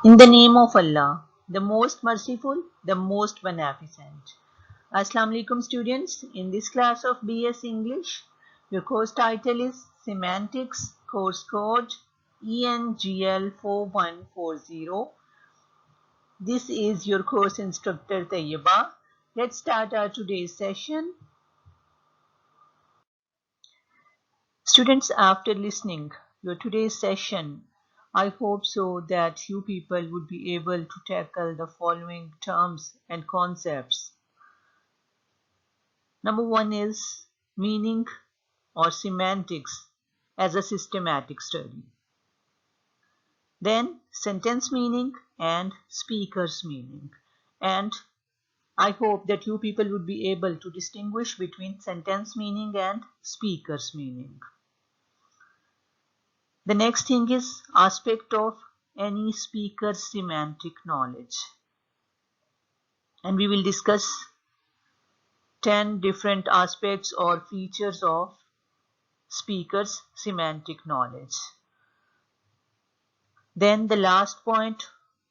In the name of Allah, the most merciful, the most beneficent. Assalamu alaikum students. In this class of BS English, your course title is Semantics, course code ENGL4140. This is your course instructor Tayyaba. Let's start our today's session. Students, after listening to today's session, I hope so that you people would be able to tackle the following terms and concepts. Number one is meaning or semantics as a systematic study. Then sentence meaning and speaker's meaning. And I hope that you people would be able to distinguish between sentence meaning and speaker's meaning. The next thing is aspect of any speaker's semantic knowledge. And we will discuss 10 different aspects or features of speaker's semantic knowledge. Then the last point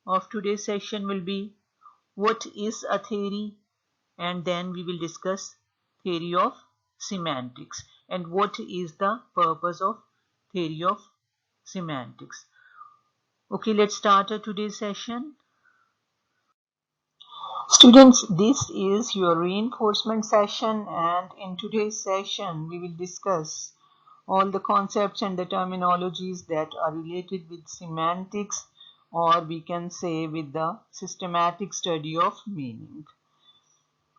of today's session will be what is a theory, and then we will discuss theory of semantics and what is the purpose of theory of semantics. Okay, let's start today's session. Students, this is your reinforcement session, and in today's session we will discuss all the concepts and the terminologies that are related with semantics, or we can say with the systematic study of meaning.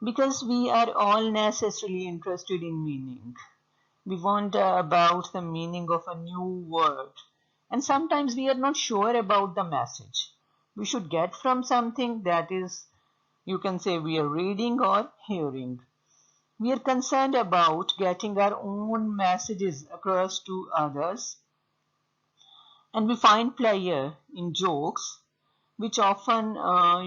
Because we are all necessarily interested in meaning. We wonder about the meaning of a new word, and sometimes we are not sure about the message we should get from something that is, you can say, we are reading or hearing. We are concerned about getting our own messages across to others, and we find pleasure in jokes, which often,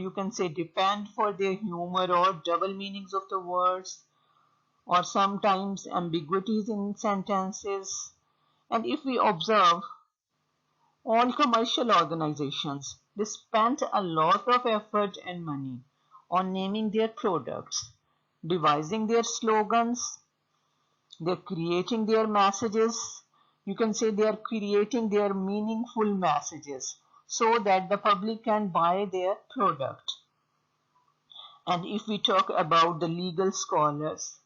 you can say, depend for their humor or double meanings of the words, or sometimes ambiguities in sentences. And if we observe, all commercial organizations, they spend a lot of effort and money on naming their products, devising their slogans, they're creating their messages. You can say they are creating their meaningful messages so that the public can buy their product. And if we talk about the legal scholars,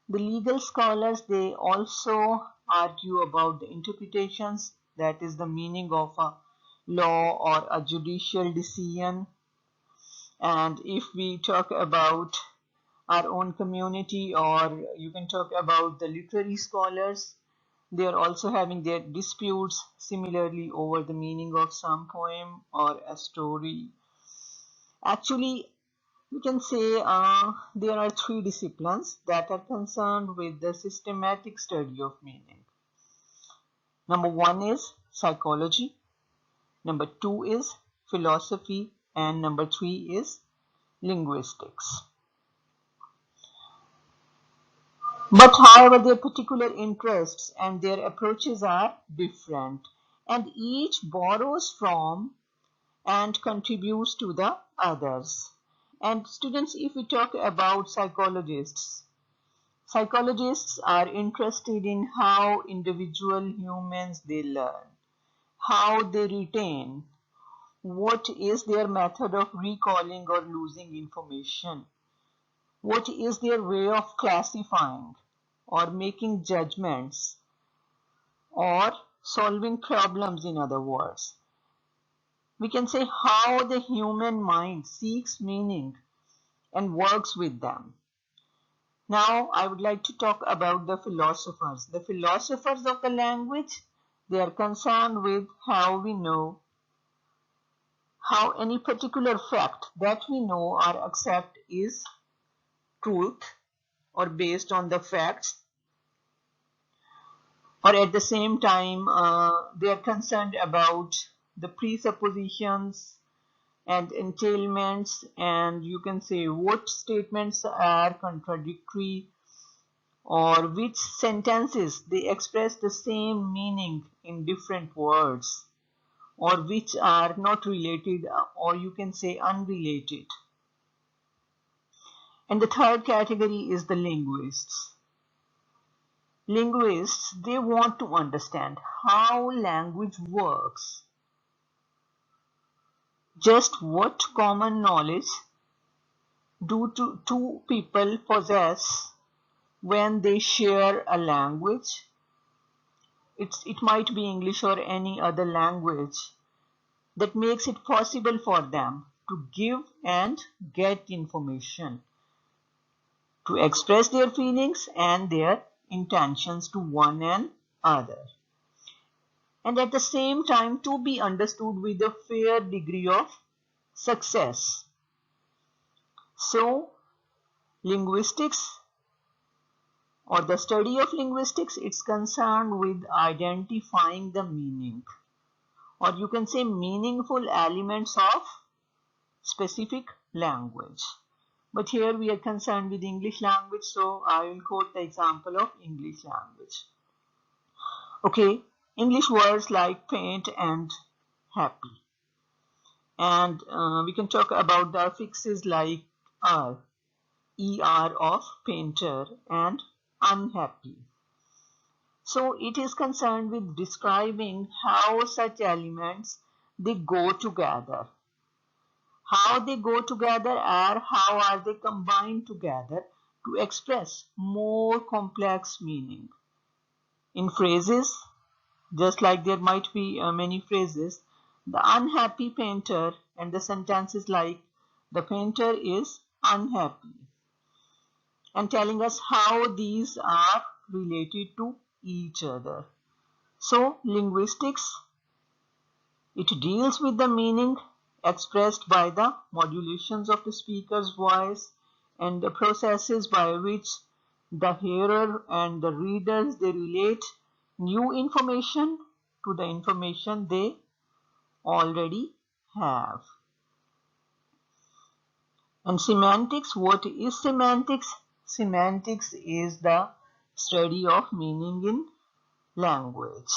they also argue about the interpretations, that is the meaning of a law or a judicial decision. And if we talk about our own community, or you can talk about the literary scholars, they are also having their disputes similarly over the meaning of some poem or a story. Actually, we can say there are three disciplines that are concerned with the systematic study of meaning. Number one is psychology, number two is philosophy, and number three is linguistics. But however, their particular interests and their approaches are different, and each borrows from and contributes to the others. And students, if we talk about psychologists are interested in how individual humans they learn, how they retain, what is their method of recalling or losing information, what is their way of classifying or making judgments or solving problems. In other words, we can say how the human mind seeks meaning and works with them. Now I would like to talk about the philosophers. The philosophers of the language, they are concerned with how we know, how any particular fact that we know or accept is truth or based on the facts, or at the same time they are concerned about the presuppositions and entailments, and you can say what statements are contradictory or which sentences they express the same meaning in different words, or which are not related, or you can say unrelated. And the third category is the linguists. Linguists, they want to understand how language works. Just what common knowledge do two people possess when they share a language? It might be English or any other language that makes it possible for them to give and get information, to express their feelings and their intentions to one another, and at the same time to be understood with a fair degree of success. So, linguistics, or the study of linguistics, it's concerned with identifying the meaning, or you can say meaningful elements of specific language. But here we are concerned with English language, so I will quote the example of English language. Okay, English words like paint and happy. And we can talk about the affixes like er of painter, and unhappy. So it is concerned with describing how such elements they go together. How they go together, or how are they combined together to express more complex meaning. In phrases, just like there might be many phrases, the unhappy painter, and the sentences like the painter is unhappy, and telling us how these are related to each other. So linguistics, it deals with the meaning expressed by the modulations of the speaker's voice and the processes by which the hearer and the readers, they relate new information to the information they already have. And semantics, what is semantics? Semantics is the study of meaning in language.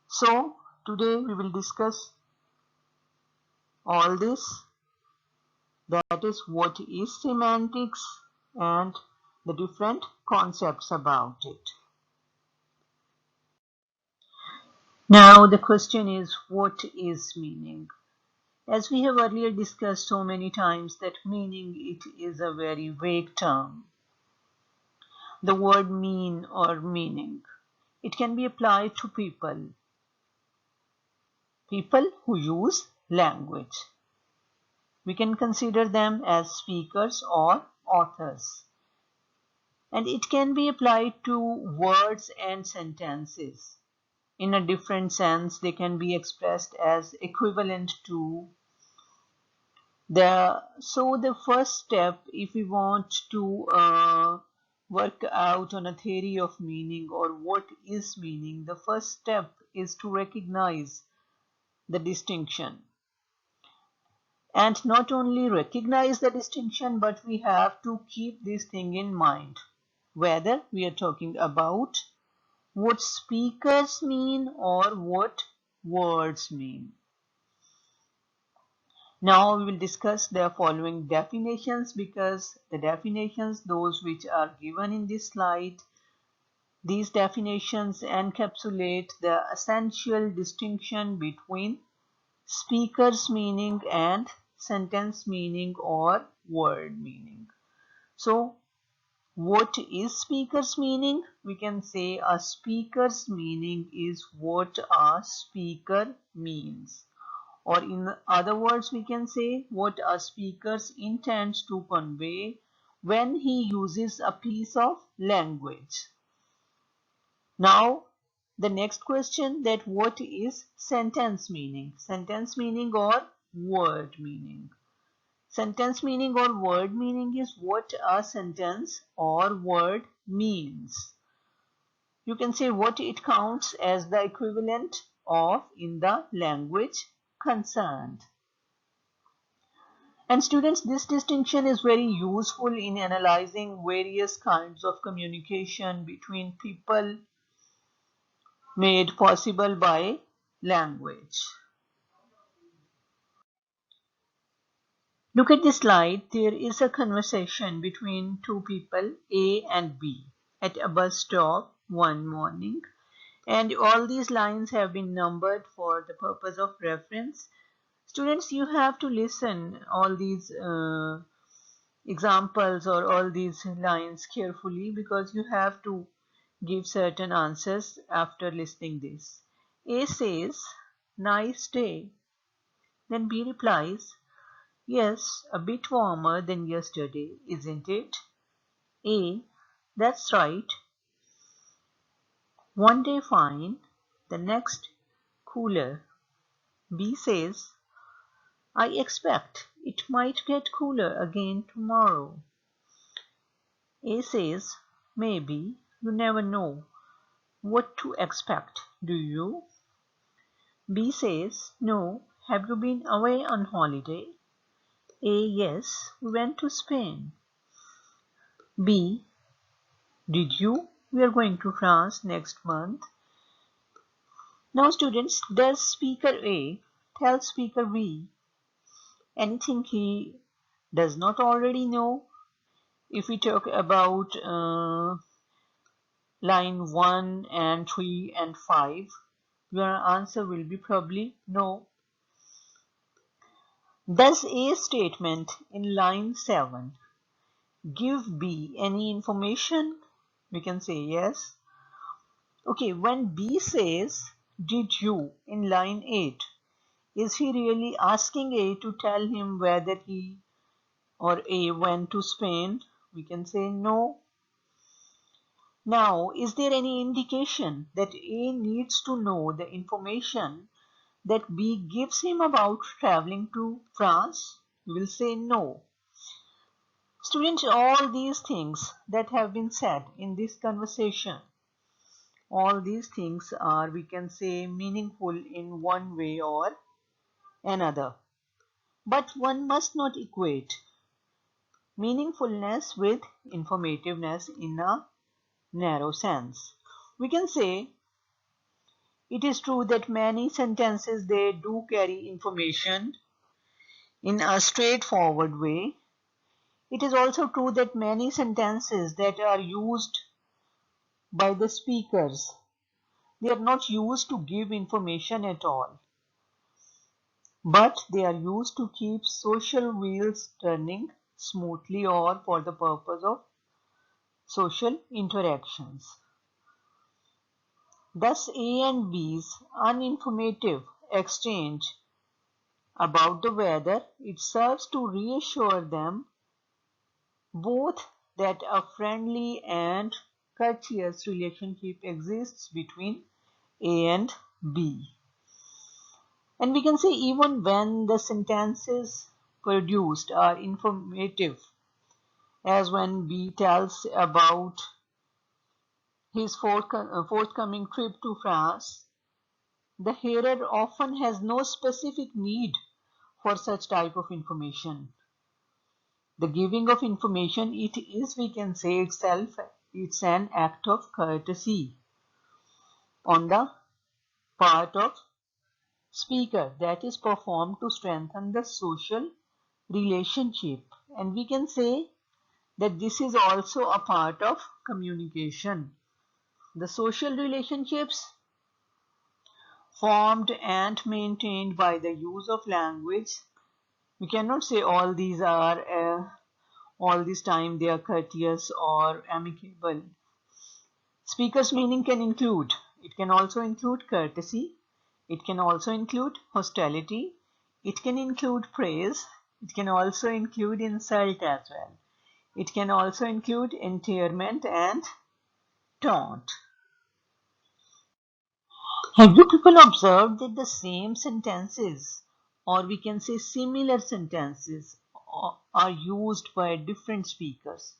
So today we will discuss all this, that is what is semantics and the different concepts about it. Now the question is, what is meaning? As we have earlier discussed so many times that meaning, it is a very vague term. The word mean or meaning, it can be applied to people who use language. We can consider them as speakers or authors. And it can be applied to words and sentences. In a different sense, they can be expressed as equivalent to the first step, if we want to work out on a theory of meaning or what is meaning, the first step is to recognize the distinction. And not only recognize the distinction, but we have to keep this thing in mind, whether we are talking about what speakers mean or what words mean. Now we will discuss the following definitions, because the definitions, those which are given in this slide, these definitions encapsulate the essential distinction between speaker's meaning and sentence meaning or word meaning. So what is speaker's meaning? We can say a speaker's meaning is what a speaker means. Or in other words, we can say what a speaker intends to convey when he uses a piece of language. Now, the next question, that what is sentence meaning? Sentence meaning or word meaning? Sentence meaning or word meaning is what a sentence or word means. You can say what it counts as the equivalent of in the language concerned. And students, this distinction is very useful in analyzing various kinds of communication between people, made possible by language. Look at this slide. There is a conversation between two people, A and B, at a bus stop one morning. And all these lines have been numbered for the purpose of reference. Students, you have to listen all these examples or all these lines carefully, because you have to give certain answers after listening this. A says, "Nice day." Then B replies, "Yes, a bit warmer than yesterday, isn't it?" A, "That's right. One day fine, the next cooler." B says, "I expect it might get cooler again tomorrow." A says, "Maybe. You never know what to expect, do you?" B says, "No. Have you been away on holiday?" A, "Yes, we went to Spain." B, "Did you? We are going to France next month." Now students, does speaker A tell speaker B anything he does not already know? If we talk about line 1 and 3 and 5, your answer will be probably no. Does A statement in line 7 give B any information? We can say yes. Okay, when B says, "Did you?" in line 8, is he really asking A to tell him whether he or A went to Spain? We can say no. Now, is there any indication that A needs to know the information that B gives him about traveling to France? We will say no. Students, all these things that have been said in this conversation, all these things are, we can say, meaningful in one way or another. But one must not equate meaningfulness with informativeness in a narrow sense. We can say it is true that many sentences, they do carry information in a straightforward way. It is also true that many sentences that are used by the speakers, they are not used to give information at all, but they are used to keep social wheels turning smoothly or for the purpose of social interactions. Thus, A and B's uninformative exchange about the weather, it serves to reassure them both that a friendly and courteous relationship exists between A and B. And we can say even when the sentences produced are informative, as when B tells about his forthcoming trip to France, the hearer often has no specific need for such type of information. The giving of information, it is, we can say itself, it's an act of courtesy on the part of speaker that is performed to strengthen the social relationship. And we can say that this is also a part of communication. The social relationships formed and maintained by the use of language, we cannot say all these are all this time they are courteous or amicable. Speaker's meaning can include, it can also include courtesy, it can also include hostility, it can include praise, it can also include insult as well. It can also include endearment and taunt. Have you people observed that the same sentences, or we can say similar sentences, are used by different speakers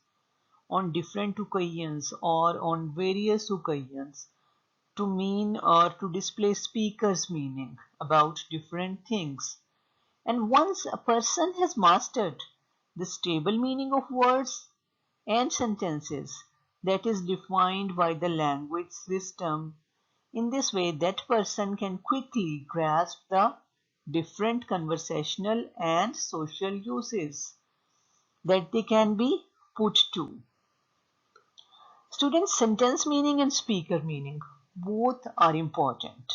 on different occasions or on various occasions to mean or to display speaker's meaning about different things? And once a person has mastered the stable meaning of words and sentences that is defined by the language system, In this way, that person can quickly grasp the different conversational and social uses that they can be put to. Students, sentence meaning and speaker meaning, both are important.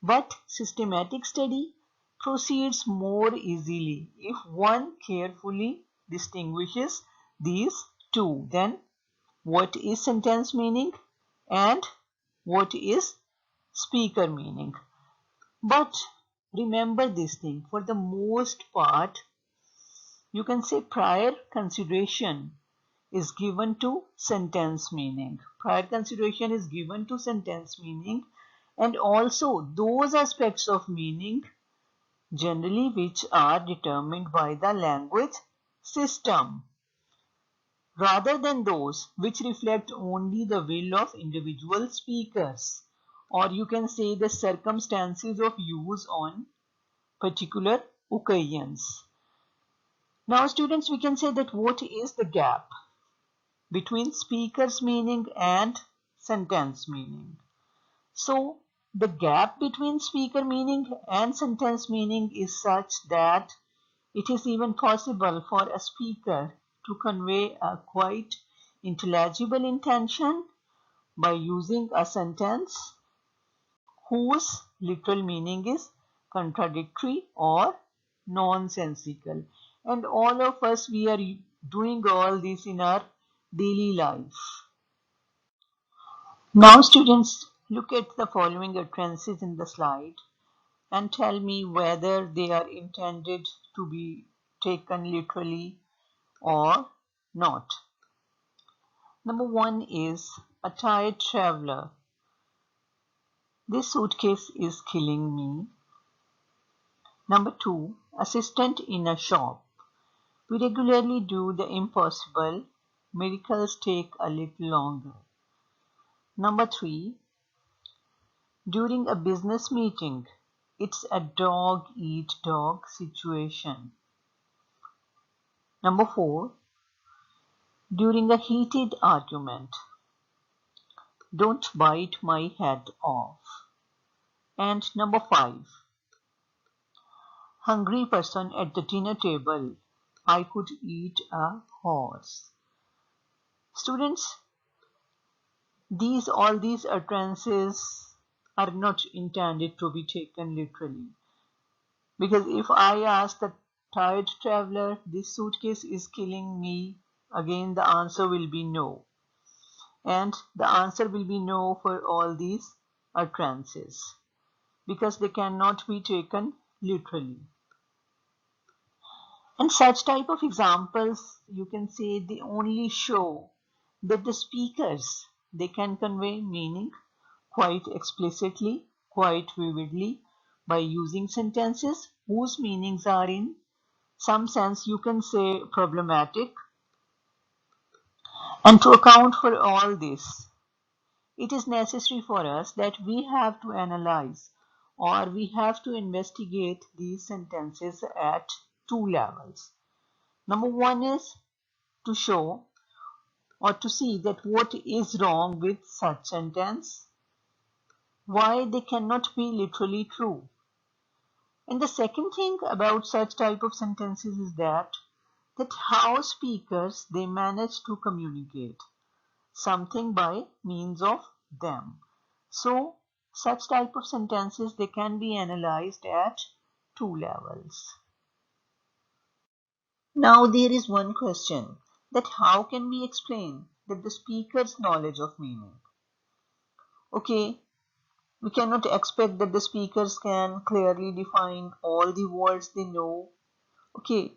But systematic study proceeds more easily if one carefully distinguishes these two. Then, what is sentence meaning and what is speaker meaning? But remember this thing, for the most part, you can say prior consideration is given to sentence meaning. Prior consideration is given to sentence meaning, and also those aspects of meaning generally which are determined by the language system, rather than those which reflect only the will of individual speakers, or you can say the circumstances of use on particular occasions. Now students, we can say that what is the gap between speaker's meaning and sentence meaning? So the gap between speaker meaning and sentence meaning is such that it is even possible for a speaker to convey a quite intelligible intention by using a sentence whose literal meaning is contradictory or nonsensical. And all of us, we are doing all this in our daily life. Now students, look at the following utterances in the slide and tell me whether they are intended to be taken literally or not. Number one is a tired traveler. This suitcase is killing me. Number two, assistant in a shop. We regularly do the impossible. Miracles take a little longer. Number three, during a business meeting. It's a dog eat dog situation. Number four, during a heated argument. Don't bite my head off. And number five, hungry person at the dinner table. I could eat a horse. Students, all these utterances are not intended to be taken literally. Because if I ask the tired traveler, this suitcase is killing me, again the answer will be no. And the answer will be no for all these utterances, because they cannot be taken literally. And such type of examples, you can say, they only show that the speakers, they can convey meaning quite explicitly, quite vividly, by using sentences whose meanings are in some sense, you can say, problematic. And to account for all this, it is necessary for us that we have to analyze, or we have to investigate these sentences at two levels. Number one is to show or to see that what is wrong with such sentence, why they cannot be literally true. And the second thing about such type of sentences is that how speakers, they manage to communicate something by means of them. So such type of sentences, they can be analyzed at two levels. Now there is one question, that how can we explain that the speaker's knowledge of meaning? Okay, we cannot expect that the speakers can clearly define all the words they know. Okay,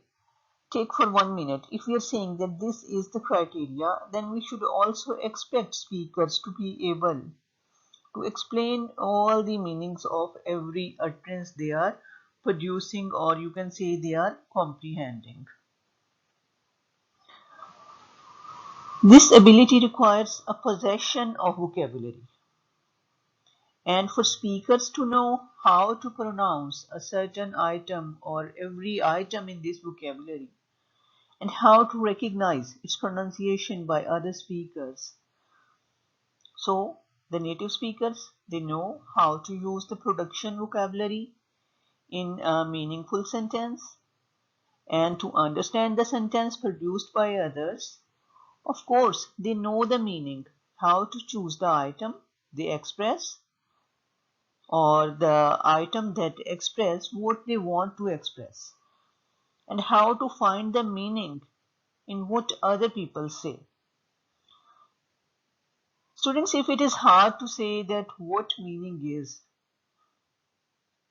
take for 1 minute. If we are saying that this is the criteria, then we should also expect speakers to be able to explain all the meanings of every utterance they are producing, or you can say they are comprehending. This ability requires a possession of vocabulary. And for speakers to know how to pronounce a certain item or every item in this vocabulary, and how to recognize its pronunciation by other speakers. So The native speakers, they know how to use the production vocabulary in a meaningful sentence and to understand the sentence produced by others. Of course, they know the meaning, how to choose the item they express or the item that express what they want to express, and how to find the meaning in what other people say. Students, if it is hard to say that what meaning is,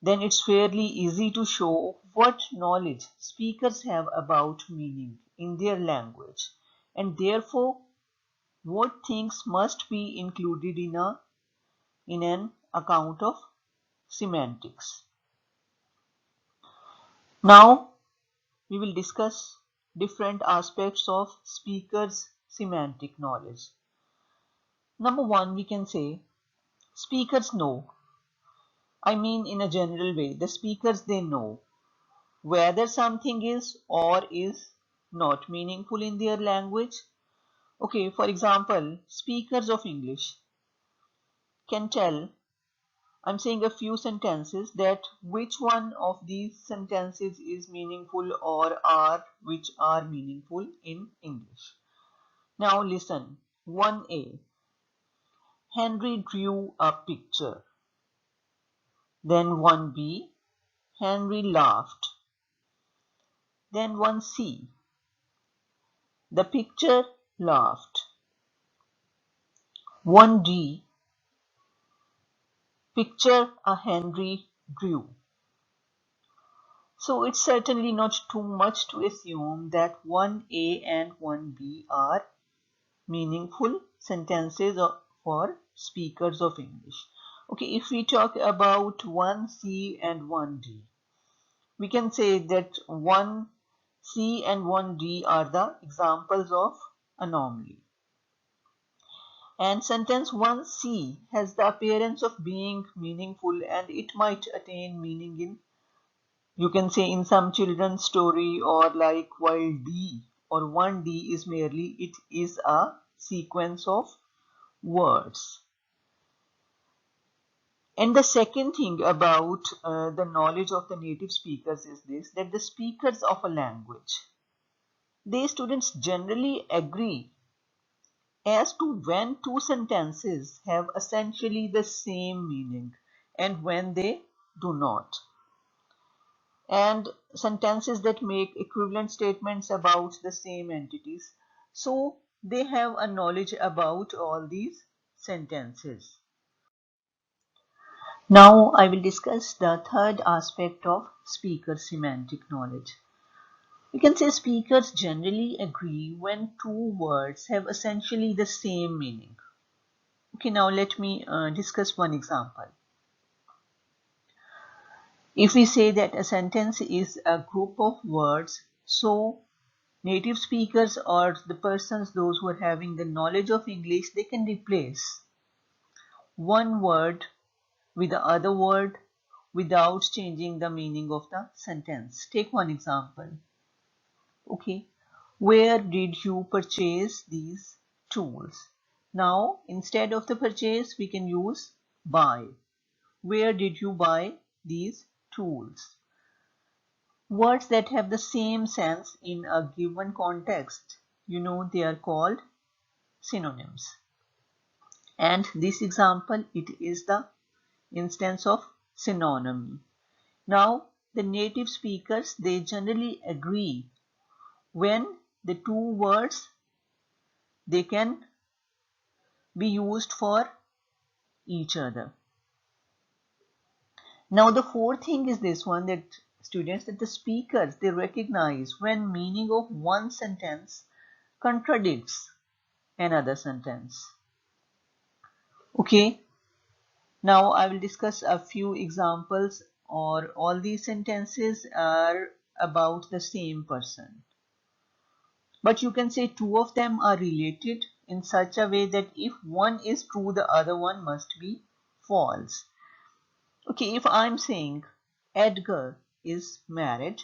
then it's fairly easy to show what knowledge speakers have about meaning in their language, and therefore what things must be included in an account of semantics. Now we will discuss different aspects of speakers' semantic knowledge. Number one, we can say speakers know. I mean, in a general way, the speakers, they know whether something is or is not meaningful in their language. Okay, for example, speakers of English can tell, I'm saying a few sentences, that which one of these sentences is meaningful or which are meaningful in English. Now listen. 1A. Henry drew a picture. Then 1B. Henry laughed. Then 1C. The picture laughed. 1D. Picture a Henry drew. So it's certainly not too much to assume that 1A and 1B are meaningful sentences for speakers of English. Okay, if we talk about 1C and 1D, we can say that 1C and 1D are the examples of anomaly. And sentence 1C has the appearance of being meaningful, and it might attain meaning in, you can say, in some children's story, or like, while D or 1D is merely, it is a sequence of words. And the second thing about the knowledge of the native speakers is this, that the speakers of a language, they, students, generally agree as to when two sentences have essentially the same meaning and when they do not. And sentences that make equivalent statements about the same entities. So they have a knowledge about all these sentences. Now I will discuss the third aspect of speaker semantic knowledge. You can say speakers generally agree when two words have essentially the same meaning. Okay, now let me discuss one example. If we say that a sentence is a group of words, so native speakers or the persons, those who are having the knowledge of English, they can replace one word with the other word without changing the meaning of the sentence. Take one example. Okay, where did you purchase these tools? Now, instead of the purchase, we can use buy. Where did you buy these tools? Words that have the same sense in a given context, you know, they are called synonyms. And this example, it is the instance of synonymy. Now, the native speakers, they generally agree when the two words, they can be used for each other. Now, the fourth thing is this one, that students, that the speakers, they recognize when meaning of one sentence contradicts another sentence. Okay, now I will discuss a few examples, or all these sentences are about the same person. But you can say two of them are related in such a way that if one is true, the other one must be false. Okay, if I'm saying Edgar is married,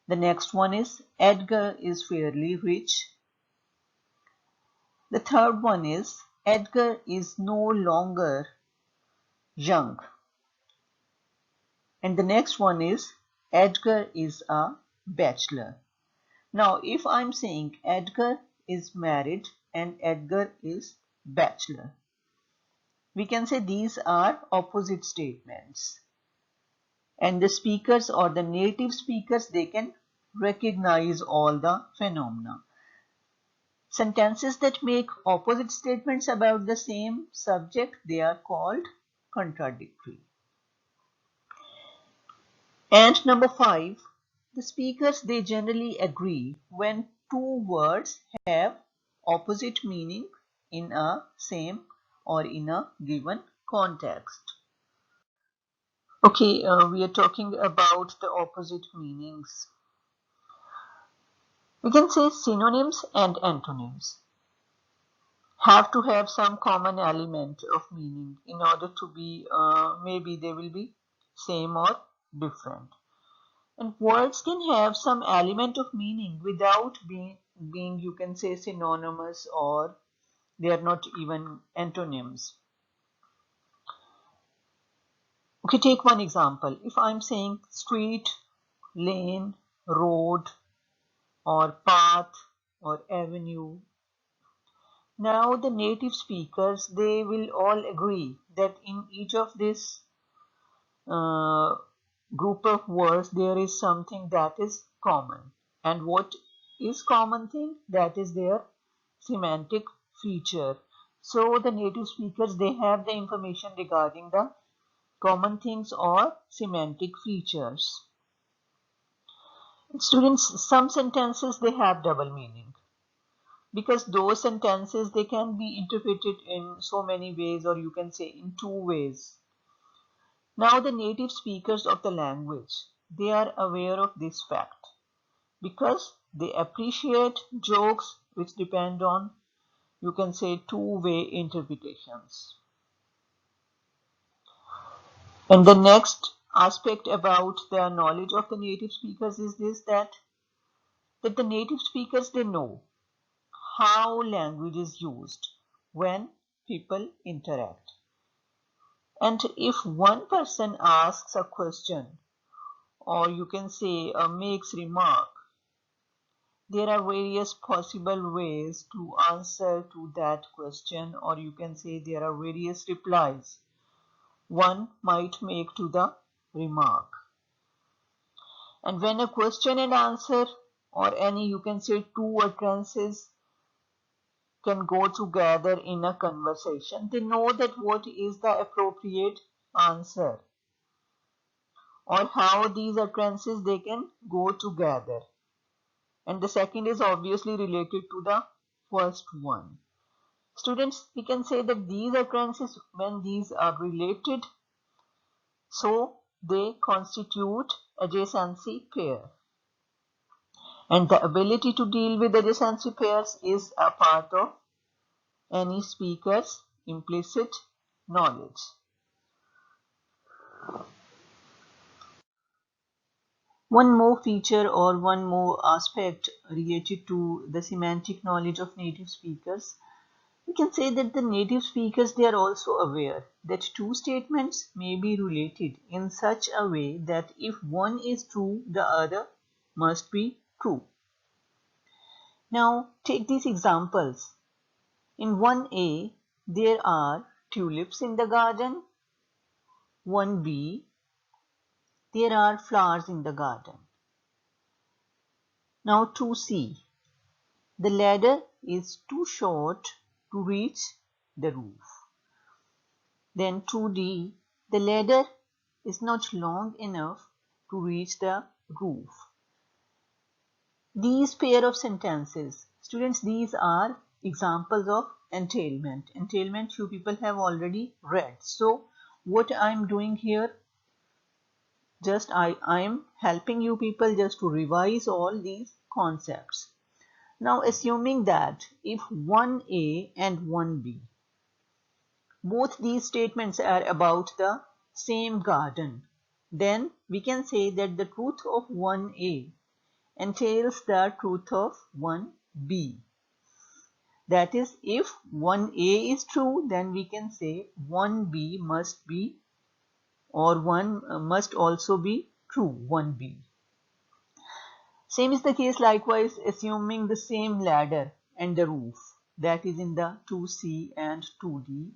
the next one is Edgar is fairly rich. The third one is Edgar is no longer young. And the next one is Edgar is a bachelor. Now, if I'm saying Edgar is married and Edgar is bachelor, we can say these are opposite statements. And the speakers or the native speakers, they can recognize all the phenomena. Sentences that make opposite statements about the same subject, they are called contradictory. And number 5, the speakers, they generally agree when two words have opposite meaning in a same or in a given context. Okay, we are talking about the opposite meanings. We can say synonyms and antonyms have to have some common element of meaning in order to be, maybe they will be same or different. And words can have some element of meaning without being you can say synonymous, or they are not even antonyms. Okay, take one example. If I'm saying street, lane, road, or path, or avenue, now the native speakers, they will all agree that in each of this uh, group of words there is something that is common. And what is common thing? That is their semantic feature. So the native speakers, they have the information regarding the common things or semantic features. Students, some sentences, they have double meaning, because those sentences, they can be interpreted in so many ways, or you can say in two ways. Now the native speakers of the language, they are aware of this fact because they appreciate jokes which depend on, you can say, two-way interpretations. And the next aspect about the knowledge of the native speakers is this, that the native speakers, they know how language is used when people interact. And if one person asks a question, or you can say makes remark, there are various possible ways to answer to that question, or you can say there are various replies one might make to the remark. And when a question and answer, or any you can say two utterances, can go together in a conversation, they know that what is the appropriate answer, or how these utterances, they can go together. And the second is obviously related to the first one. Students, we can say that these utterances, when these are related, so they constitute adjacency pair. And the ability to deal with adjacency pairs is a part of any speaker's implicit knowledge. One more feature or one more aspect related to the semantic knowledge of native speakers, we can say that the native speakers, they are also aware that two statements may be related in such a way that if one is true, the other must be true. Now take these examples. In 1A, there are tulips in the garden. 1B, there are flowers in the garden. Now 2C, the ladder is too short to reach the roof. Then 2D, the ladder is not long enough to reach the roof. These pair of sentences, students, these are examples of entailment. Entailment you people have already read. So what I'm doing here, just I'm helping you people just to revise all these concepts. Now assuming that if 1A and 1B, both these statements are about the same garden, then we can say that the truth of 1A entails the truth of 1B. That is, if 1A is true, then we can say 1B must be, or 1 must also be true, 1B. Same is the case likewise assuming the same ladder and the roof, that is in the 2C and 2D.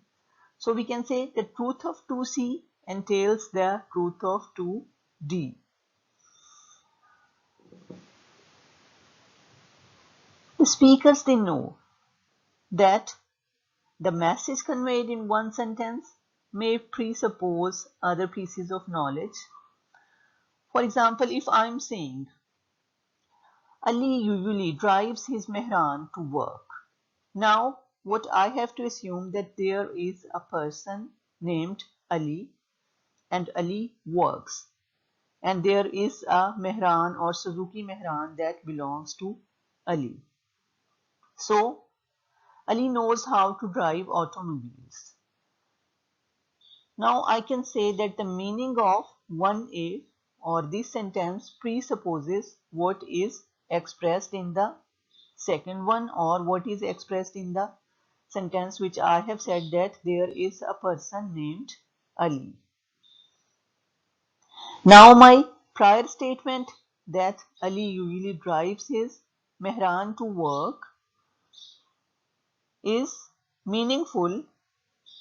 So we can say the truth of 2C entails the truth of 2D. The speakers, they know that the message conveyed in one sentence may presuppose other pieces of knowledge. For example, if I'm saying Ali usually drives his Mehran to work. Now, what I have to assume that there is a person named Ali and Ali works. And there is a Mehran or Suzuki Mehran that belongs to Ali. So, Ali knows how to drive automobiles. Now I can say that the meaning of 1A or this sentence presupposes what is expressed in the second one, or what is expressed in the sentence which I have said that there is a person named Ali. Now my prior statement that Ali usually drives his Mehran to work is meaningful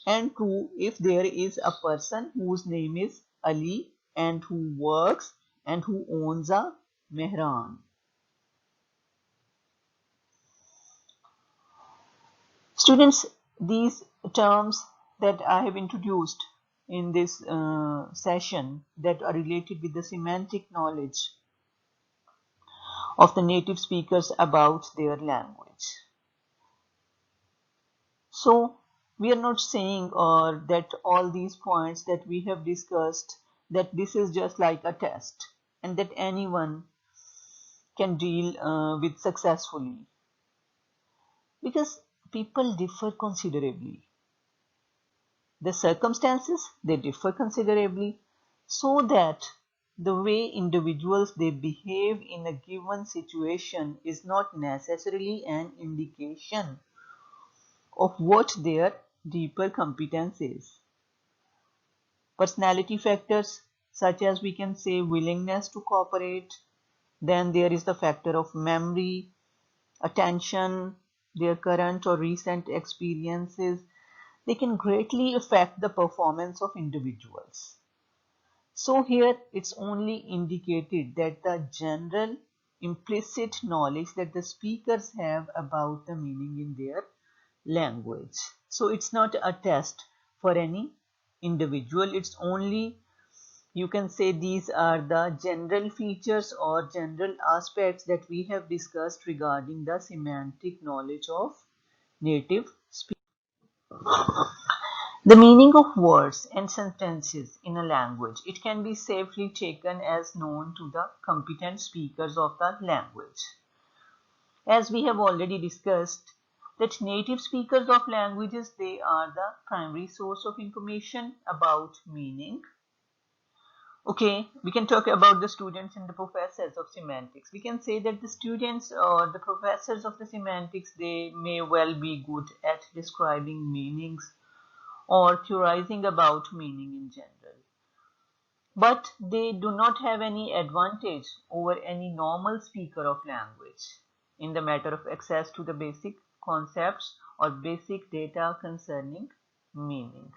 and true if there is a person whose name is Ali and who works and who owns a Mehran. Students, these terms that I have introduced in this session that are related with the semantic knowledge of the native speakers about their language. So we are not saying that all these points that we have discussed, that this is just like a test and that anyone can deal with successfully, because people differ considerably. The circumstances, they differ considerably, so that the way individuals they behave in a given situation is not necessarily an indication of what their deeper competence is. Personality factors such as we can say willingness to cooperate, then there is the factor of memory, attention, their current or recent experiences, they can greatly affect the performance of individuals. So here it's only indicated that the general implicit knowledge that the speakers have about the meaning in their language. So it's not a test for any individual, it's only, you can say, these are the general features or general aspects that we have discussed regarding the semantic knowledge of native speakers. The meaning of words and sentences in a language, it can be safely taken as known to the competent speakers of the language. As we have already discussed, that native speakers of languages, they are the primary source of information about meaning. Okay, we can talk about the students and the professors of semantics. We can say that the students or the professors of the semantics, they may well be good at describing meanings or theorizing about meaning in general. But they do not have any advantage over any normal speaker of language in the matter of access to the basic concepts or basic data concerning meaning.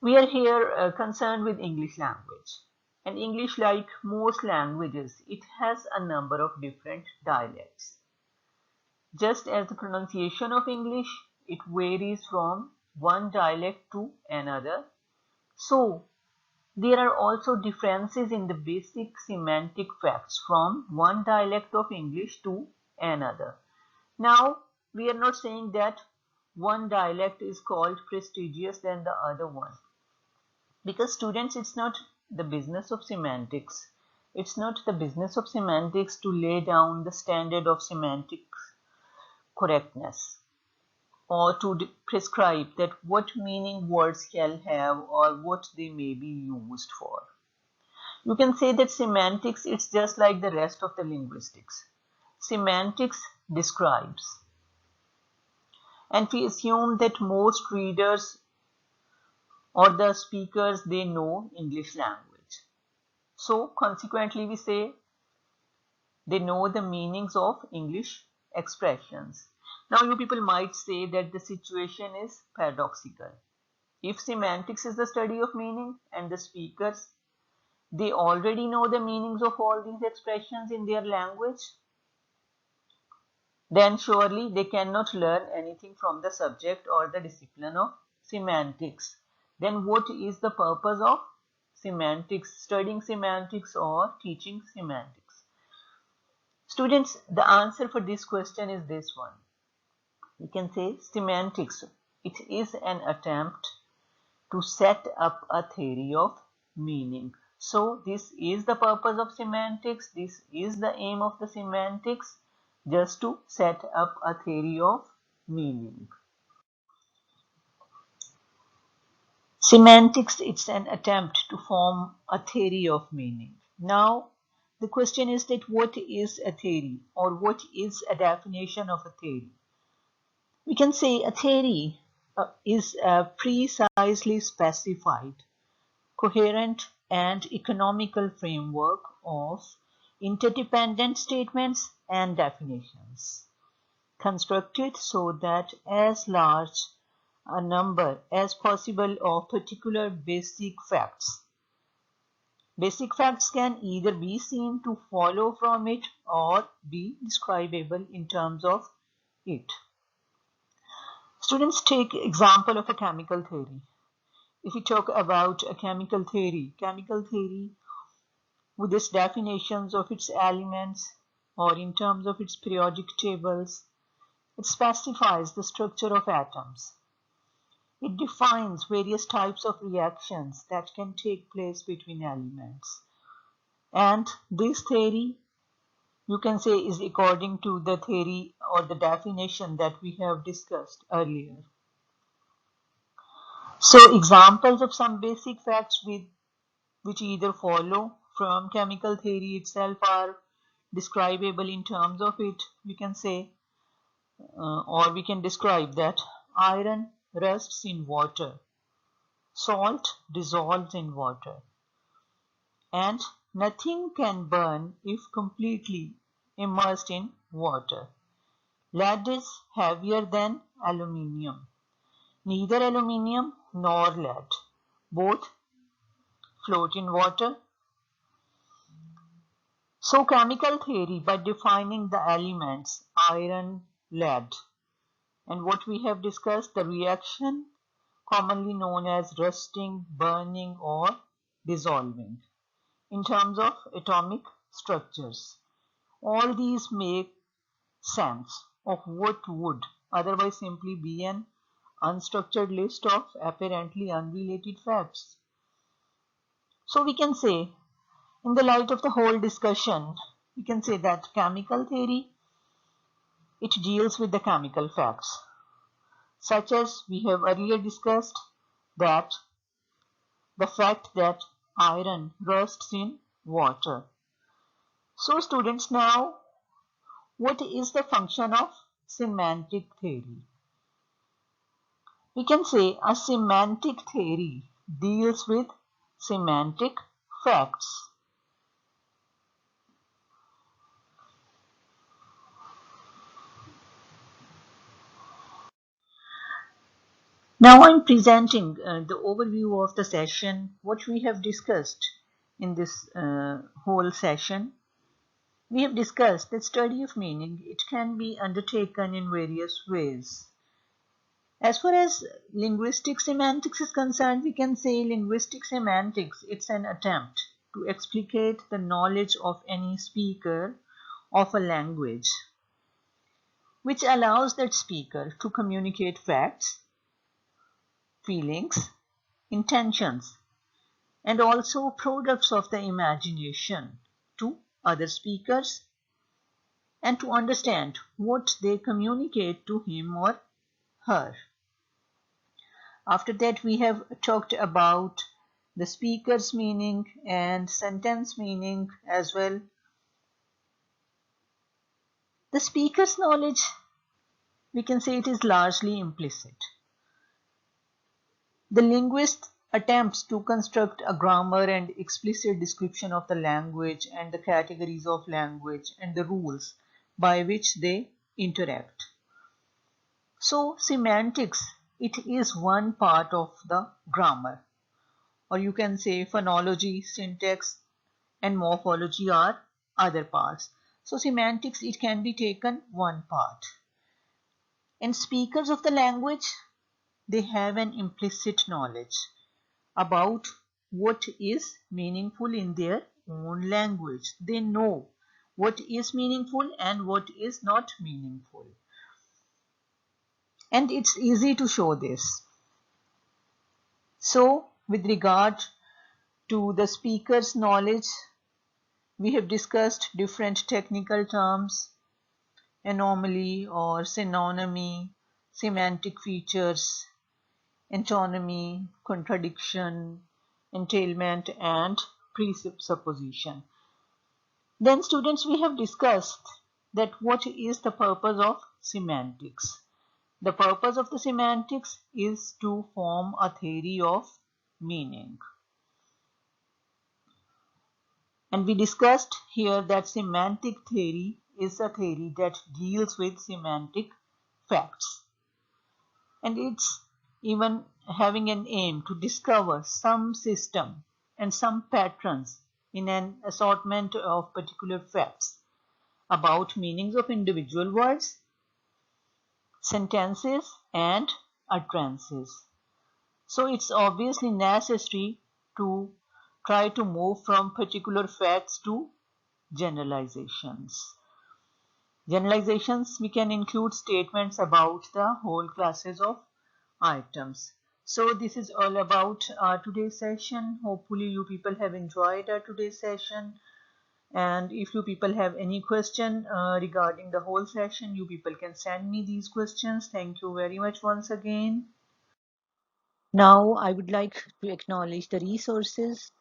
We are here concerned with English language. And English, like most languages, it has a number of different dialects. Just as the pronunciation of English, it varies from one dialect to another. So, there are also differences in the basic semantic facts from one dialect of English to another. Now, we are not saying that one dialect is called prestigious than the other one. Because students, it's not the business of semantics. It's not the business of semantics to lay down the standard of semantic correctness or to prescribe that what meaning words shall have or what they may be used for. You can say that semantics, it's just like the rest of the linguistics. Semantics describes and we assume that most readers or the speakers, they know English language. So consequently we say they know the meanings of English expressions. Now you people might say that the situation is paradoxical. If semantics is the study of meaning and the speakers, they already know the meanings of all these expressions in their language, then surely they cannot learn anything from the subject or the discipline of semantics. Then what is the purpose of semantics, studying semantics or teaching semantics? Students, the answer for this question is this one. We can say semantics, it is an attempt to set up a theory of meaning. So this is the purpose of semantics, this is the aim of the semantics, just to set up a theory of meaning. Semantics, it's an attempt to form a theory of meaning. Now the question is that what is a theory, or what is a definition of a theory? We can say a theory is a precisely specified, coherent and economical framework of interdependent statements and definitions, constructed so that as large a number as possible of particular basic facts. Basic facts can either be seen to follow from it or be describable in terms of it. Students, take example of a chemical theory. If we talk about a chemical theory with its definitions of its elements or in terms of its periodic tables, it specifies the structure of atoms. It defines various types of reactions that can take place between elements. And this theory, you can say, is according to the theory or the definition that we have discussed earlier. So examples of some basic facts which either follow from chemical theory itself are describable in terms of it. We can say or we can describe that iron rusts in water, salt dissolves in water, and nothing can burn if completely immersed in water. Lead is heavier than aluminium. Neither aluminium nor lead both float in water. So chemical theory, by defining the elements iron, lead, and what we have discussed, the reaction commonly known as rusting, burning or dissolving, in terms of atomic structures. All these make sense of what would otherwise simply be an unstructured list of apparently unrelated facts. So we can say, in the light of the whole discussion, we can say that chemical theory, it deals with the chemical facts, such as we have earlier discussed that the fact that iron rusts in water. So students, now what is the function of semantic theory? We can say a semantic theory deals with semantic facts. Now I'm presenting the overview of the session, what we have discussed in this whole session. We have discussed that study of meaning, it can be undertaken in various ways. As far as linguistic semantics is concerned, we can say linguistic semantics, it's an attempt to explicate the knowledge of any speaker of a language, which allows that speaker to communicate facts, feelings, intentions, and also products of the imagination to other speakers, and to understand what they communicate to him or her. After that, we have talked about the speaker's meaning and sentence meaning as well. The speaker's knowledge, we can say it is largely implicit. The linguist attempts to construct a grammar and explicit description of the language and the categories of language and the rules by which they interact. So semantics, it is one part of the grammar, or you can say phonology, syntax and morphology are other parts. So semantics, it can be taken one part. And speakers of the language, they have an implicit knowledge about what is meaningful in their own language. They know what is meaningful and what is not meaningful. And it's easy to show this. So, with regard to the speaker's knowledge, we have discussed different technical terms, anomaly or synonymy, semantic features, antonymy, contradiction, entailment, and presupposition. Then students, we have discussed that what is the purpose of semantics. The purpose of the semantics is to form a theory of meaning. And we discussed here that semantic theory is a theory that deals with semantic facts. And it's even having an aim to discover some system and some patterns in an assortment of particular facts about meanings of individual words, sentences, and utterances. So it's obviously necessary to try to move from particular facts to generalizations. Generalizations, we can include statements about the whole classes of items. So this is all about our today's session. Hopefully you people have enjoyed our today's session. And if you people have any question regarding the whole session, you people can send me these questions. Thank you very much once again. Now I would like to acknowledge the resources.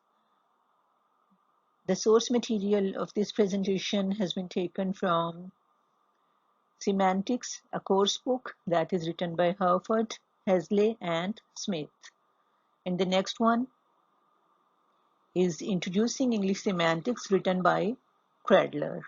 The source material of this presentation has been taken from Semantics, a course book that is written by Herford, Hesley, and Smith. And the next one is Introducing English Semantics, written by Cradler.